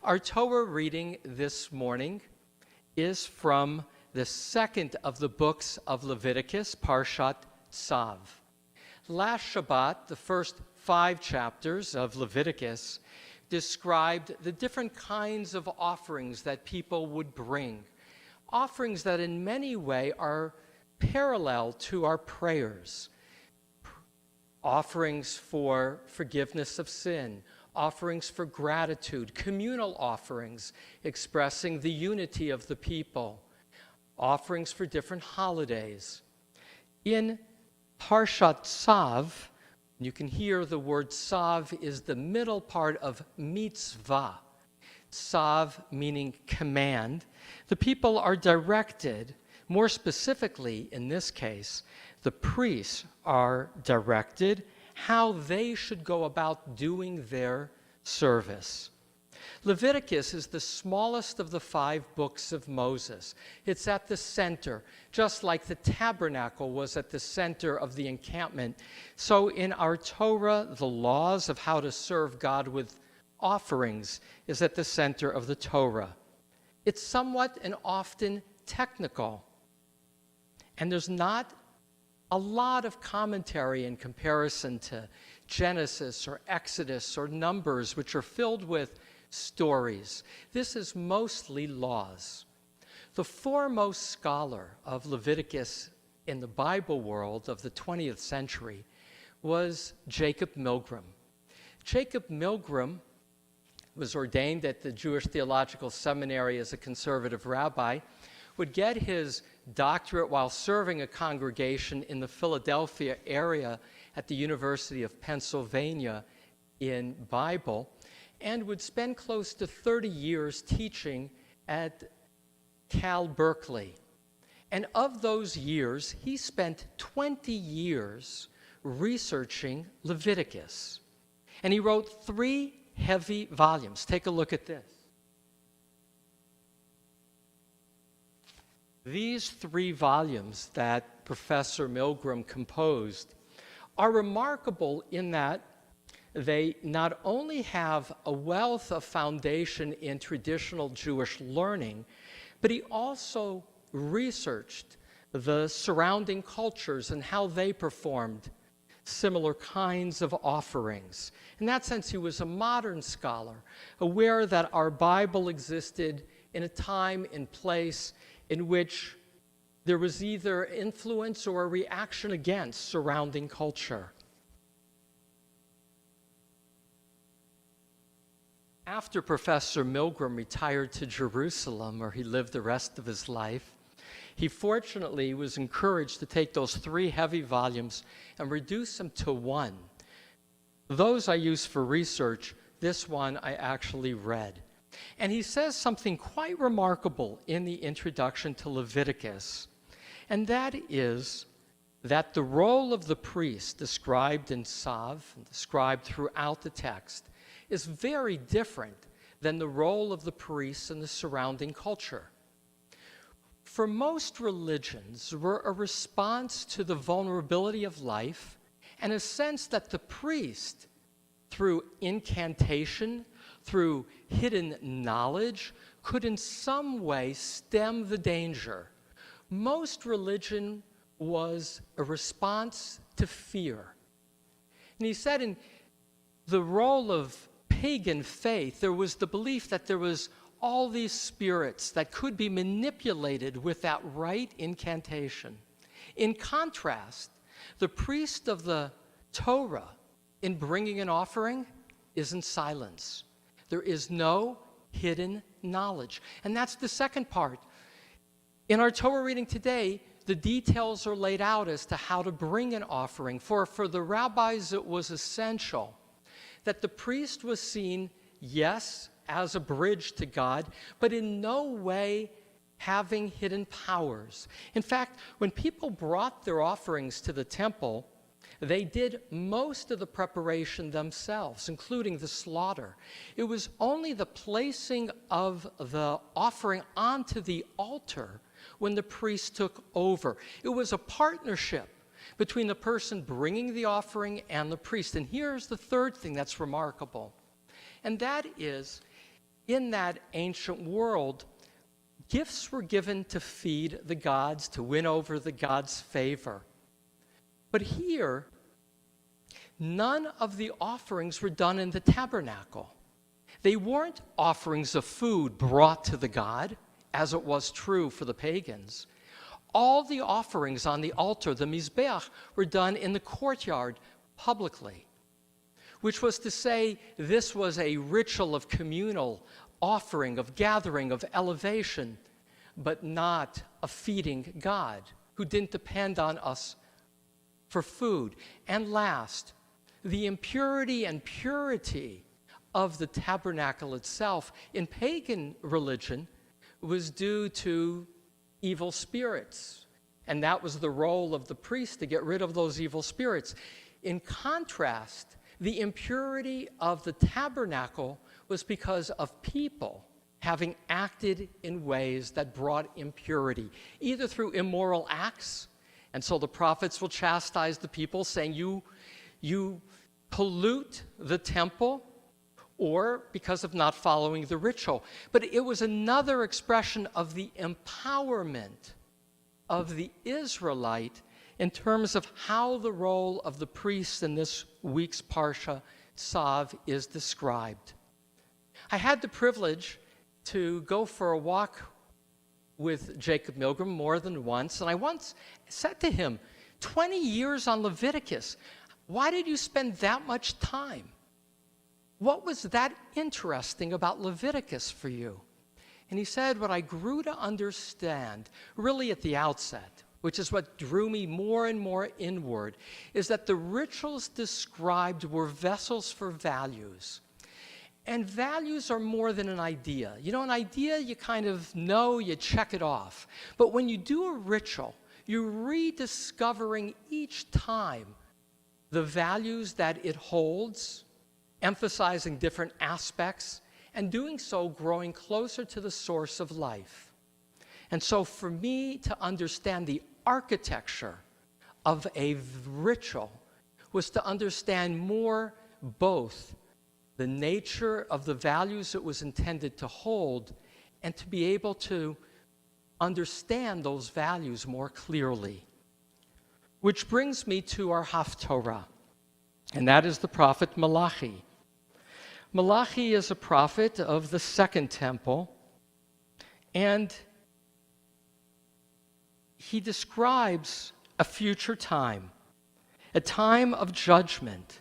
Our Torah reading this morning is from the second of the books of Leviticus, Parshat Tzav. Last Shabbat, the first 5 chapters of Leviticus described the different kinds of offerings that people would bring, offerings that in many ways are parallel to our prayers. Offerings for forgiveness of sin, offerings for gratitude, communal offerings expressing the unity of the people, offerings for different holidays. In Parshat Tzav, you can hear the word Tzav is the middle part of mitzvah. Tzav meaning command. The people are directed, more specifically in this case, the priests are directed how they should go about doing their service. Leviticus is the smallest of the 5 books of Moses. It's at the center, just like the tabernacle was at the center of the encampment. So in our Torah, the laws of how to serve God with offerings is at the center of the Torah. It's somewhat and often technical, and there's not a lot of commentary in comparison to Genesis or Exodus or Numbers, which are filled with stories. This is mostly laws. The foremost scholar of Leviticus in the Bible world of the 20th century was Jacob Milgrom. Jacob Milgrom was ordained at the Jewish Theological Seminary as a conservative rabbi, would get his doctorate while serving a congregation in the Philadelphia area at the University of Pennsylvania in Bible, and would spend close to 30 years teaching at Cal Berkeley. And of those years, he spent 20 years researching Leviticus. And he wrote 3 heavy volumes. Take a look at this. These 3 volumes that Professor Milgrom composed are remarkable in that they not only have a wealth of foundation in traditional Jewish learning, but he also researched the surrounding cultures and how they performed similar kinds of offerings. In that sense, he was a modern scholar, aware that our Bible existed in a time and place in which there was either influence or a reaction against surrounding culture. After Professor Milgrom retired to Jerusalem, where he lived the rest of his life, he fortunately was encouraged to take those 3 heavy volumes and reduce them to 1. Those I used for research. This one I actually read. And he says something quite remarkable in the introduction to Leviticus, and that is that the role of the priest described in Tzav and described throughout the text is very different than the role of the priests in the surrounding culture. For most religions, we're a response to the vulnerability of life and a sense that the priest, through incantation, through hidden knowledge, could in some way stem the danger. Most religion was a response to fear. And he said in the role of pagan faith, there was the belief that there was all these spirits that could be manipulated with that right incantation. In contrast, the priest of the Torah, in bringing an offering, is in silence. There is no hidden knowledge. And that's the second part. In our Torah reading today, the details are laid out as to how to bring an offering. For the rabbis, it was essential that the priest was seen, yes, as a bridge to God, but in no way having hidden powers. In fact, when people brought their offerings to the temple, they did most of the preparation themselves, including the slaughter. It was only the placing of the offering onto the altar when the priest took over. It was a partnership between the person bringing the offering and the priest. And here's the third thing that's remarkable, and that is, in that ancient world, gifts were given to feed the gods, to win over the gods' favor. But here, none of the offerings were done in the tabernacle. They weren't offerings of food brought to the god, as it was true for the pagans. All the offerings on the altar, the Mizbeach, were done in the courtyard publicly, which was to say this was a ritual of communal offering, of gathering, of elevation, but not a feeding God who didn't depend on us for food. And last, the impurity and purity of the tabernacle itself in pagan religion was due to evil spirits. And that was the role of the priest, to get rid of those evil spirits. In contrast, the impurity of the tabernacle was because of people having acted in ways that brought impurity, either through immoral acts, and so the prophets will chastise the people, saying, you pollute the temple, or because of not following the ritual. But it was another expression of the empowerment of the Israelite in terms of how the role of the priest in this week's Parsha, Tzav, is described. I had the privilege to go for a walk with Jacob Milgram more than once, and I once said to him, 20 years on Leviticus, why did you spend that much time? What was that interesting about Leviticus for you? And he said, what I grew to understand, really at the outset, which is what drew me more and more inward, is that the rituals described were vessels for values. And values are more than an idea. You know, an idea you kind of know, you check it off. But when you do a ritual, you're rediscovering each time the values that it holds, emphasizing different aspects, and doing so growing closer to the source of life. And so for me to understand the architecture of a ritual was to understand more both the nature of the values it was intended to hold and to be able to understand those values more clearly. Which brings me to our Haftorah, and that is the prophet Malachi. Malachi is a prophet of the Second Temple, and he describes a future time, a time of judgment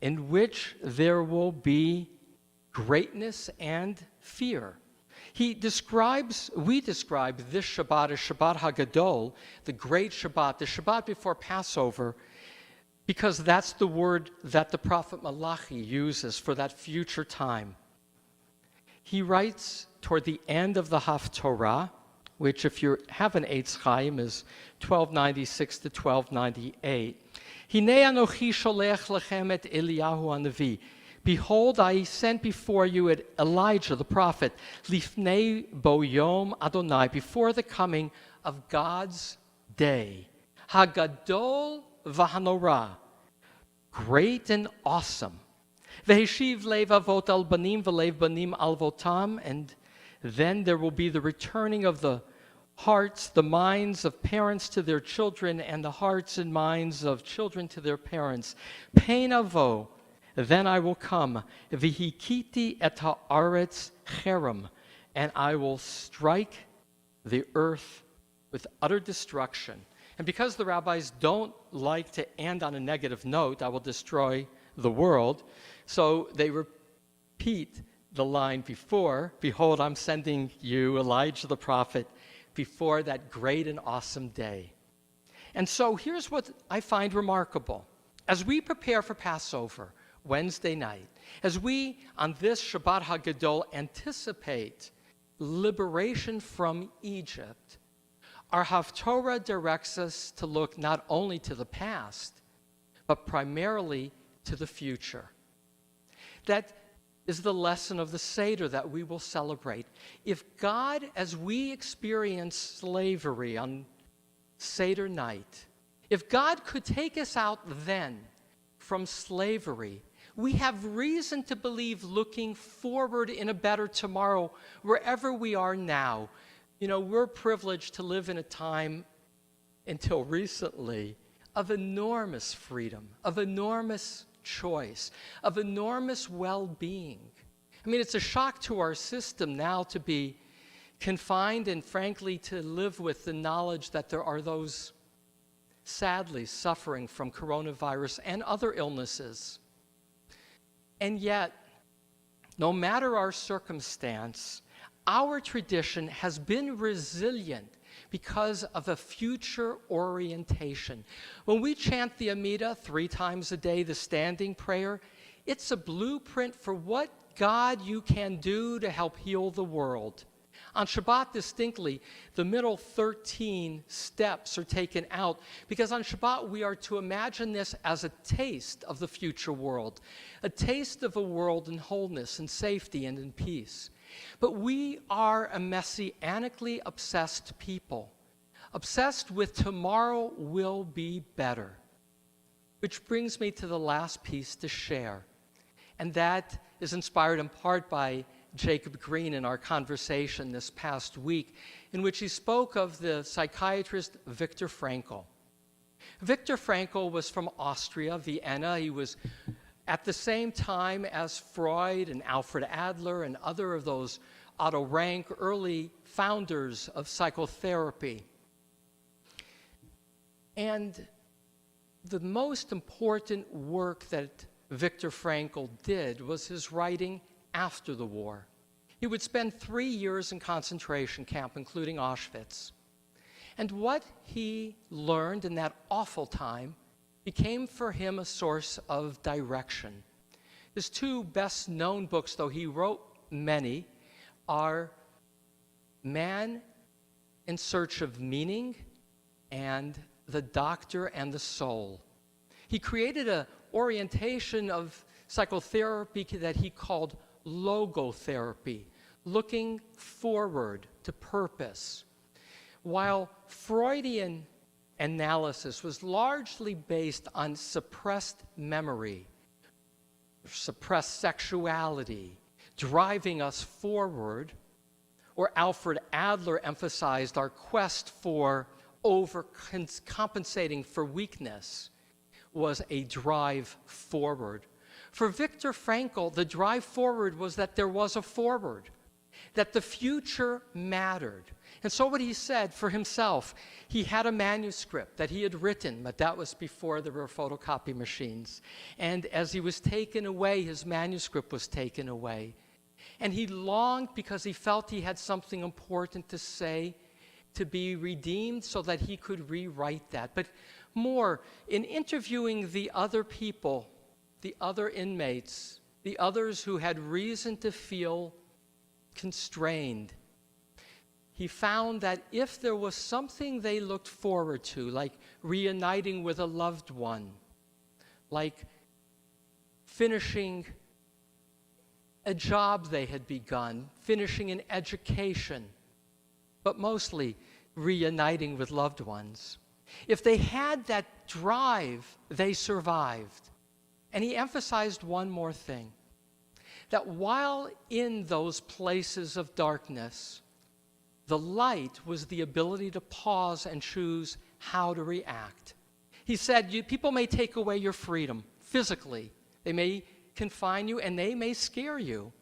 in which there will be greatness and fear. We describe this Shabbat as Shabbat HaGadol, the great Shabbat, the Shabbat before Passover, because that's the word that the prophet Malachi uses for that future time. He writes toward the end of the Haftorah, which if you have an Eitz Chaim is 1296 to 1298. Hinei anochi sholech lechem et Eliyahu hanavi. Behold, I sent before you at Elijah the prophet, lifnei bo yom Adonai, before the coming of God's day. Hagadol v'hanorah, great and awesome. Veheshiv lev avot al banim v'lev banim al votam, and then there will be the returning of the hearts, the minds of parents to their children, and the hearts and minds of children to their parents. Pein avo, then I will come. Vihikiti et haaretz cherem, and I will strike the earth with utter destruction. And because the rabbis don't like to end on a negative note, I will destroy the world, so they repeat the line before, behold, I'm sending you, Elijah the prophet, before that great and awesome day. And so here's what I find remarkable. As we prepare for Passover, Wednesday night, as we, on this Shabbat HaGadol, anticipate liberation from Egypt, our Haftorah directs us to look not only to the past, but primarily to the future. That is the lesson of the Seder that we will celebrate. If God, as we experience slavery on Seder night, if God could take us out then from slavery, We have reason to believe looking forward in a better tomorrow wherever we are now. You know, we're privileged to live in a time, until recently, of enormous freedom, of enormous choice, of enormous well-being. I mean, it's a shock to our system now to be confined and, frankly, to live with the knowledge that there are those sadly suffering from coronavirus and other illnesses. And yet, no matter our circumstance, our tradition has been resilient because of a future orientation. When we chant the Amida 3 times a day, the standing prayer, it's a blueprint for what God you can do to help heal the world. On Shabbat, distinctly, the middle 13 steps are taken out because on Shabbat we are to imagine this as a taste of the future world, a taste of a world in wholeness and safety and in peace. But we are a messianically obsessed people, obsessed with tomorrow will be better. Which brings me to the last piece to share, and that is inspired in part by Jacob Green in our conversation this past week, in which he spoke of the psychiatrist Viktor Frankl. Viktor Frankl was from Austria, Vienna. He was at the same time as Freud and Alfred Adler and other of those Otto Rank early founders of psychotherapy. And the most important work that Viktor Frankl did was his writing after the war. He would spend 3 years in concentration camp, including Auschwitz. And what he learned in that awful time became for him a source of direction. His 2 best-known books, though he wrote many, are Man in Search of Meaning and The Doctor and the Soul. He created an orientation of psychotherapy that he called logotherapy, looking forward to purpose. While Freudian analysis was largely based on suppressed memory, suppressed sexuality, driving us forward, or Alfred Adler emphasized our quest for overcompensating for weakness, was a drive forward. For Viktor Frankl, the drive forward was that there was a forward, that the future mattered. And so what he said for himself, he had a manuscript that he had written, but that was before there were photocopy machines. And as he was taken away, his manuscript was taken away. And he longed because he felt he had something important to say, to be redeemed so that he could rewrite that. But more, in interviewing the other people, the other inmates, the others who had reason to feel constrained, he found that if there was something they looked forward to, like reuniting with a loved one, like finishing a job they had begun, finishing an education, but mostly reuniting with loved ones, if they had that drive, they survived. And he emphasized one more thing, that while in those places of darkness, the light was the ability to pause and choose how to react. He said, people may take away your freedom physically. They may confine you and they may scare you.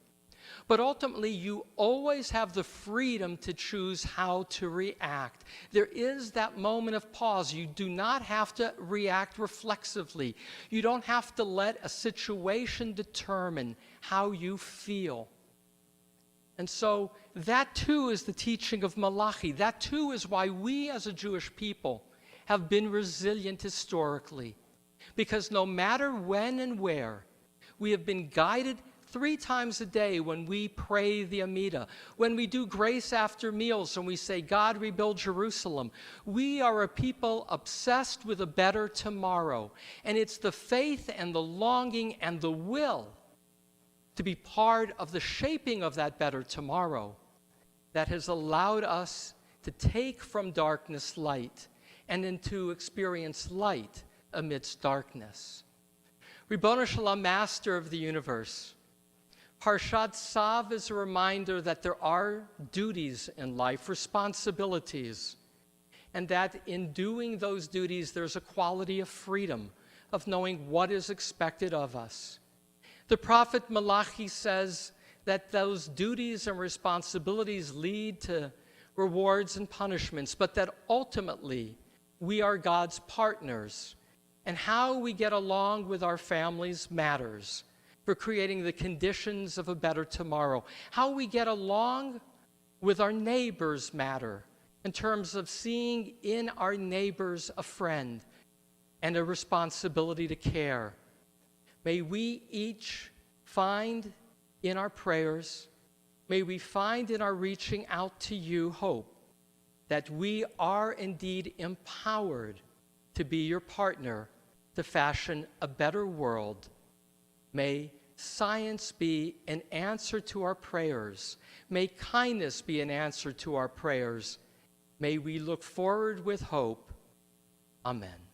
But ultimately, you always have the freedom to choose how to react. There is that moment of pause. You do not have to react reflexively. You don't have to let a situation determine how you feel. And so that too is the teaching of Malachi. That too is why we as a Jewish people have been resilient historically. Because no matter when and where, we have been guided 3 times a day when we pray the Amida, when we do grace after meals and we say, God, rebuild Jerusalem. We are a people obsessed with a better tomorrow. And it's the faith and the longing and the will to be part of the shaping of that better tomorrow that has allowed us to take from darkness light and then to experience light amidst darkness. Ribono Shalom, Master of the universe, Parshat Tzav is a reminder that there are duties in life, responsibilities, and that in doing those duties, there's a quality of freedom, of knowing what is expected of us. The prophet Malachi says that those duties and responsibilities lead to rewards and punishments, but that ultimately we are God's partners, and how we get along with our families matters for creating the conditions of a better tomorrow. How we get along with our neighbors matter in terms of seeing in our neighbors a friend and a responsibility to care. May we each find in our prayers, may we find in our reaching out to you hope that we are indeed empowered to be your partner to fashion a better world. May science be an answer to our prayers. May kindness be an answer to our prayers. May we look forward with hope. Amen.